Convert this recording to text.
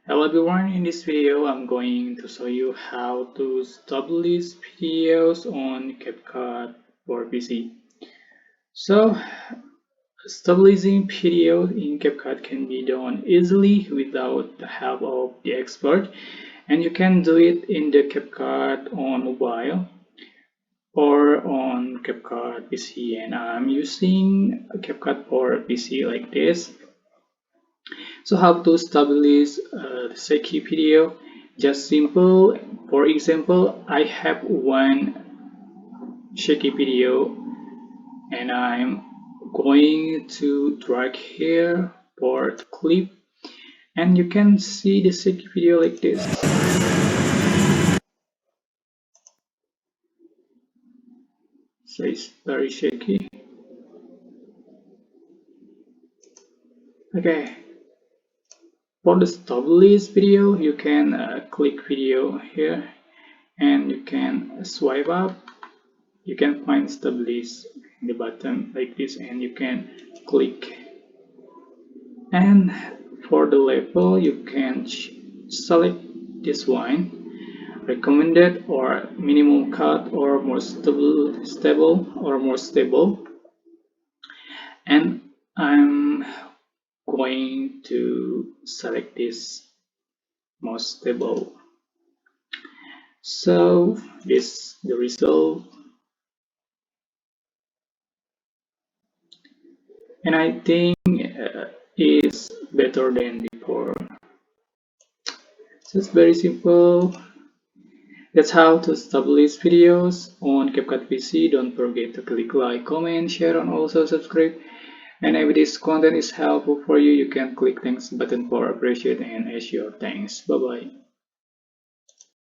Hello everyone, in this video I'm going to show you how to establish videos on Capcut for PC. So, establishing video in Capcut can be done easily without the help of the expert, and you can do it in the Capcut on mobile or on Capcut PC, and I'm using Capcut for PC like this. So how to establish the shaky video? Just simple. For example, I have one shaky video and I'm going to drag here for the clip, and you can see the shaky video like this. So it's very shaky. Okay. For the establish video, you can click video here and you can swipe up. You can find establish in the bottom like this and you can click, and for the level you can select this one, recommended or minimum cut or more stable, and I'm going to select this most stable. So this the result, and I think is better than before. So it's very simple. That's how to establish videos on Capcut PC. Don't forget to click like, comment, share, and also subscribe. And if this content is helpful for you, you can click thanks button for appreciate and add your thanks. Bye bye.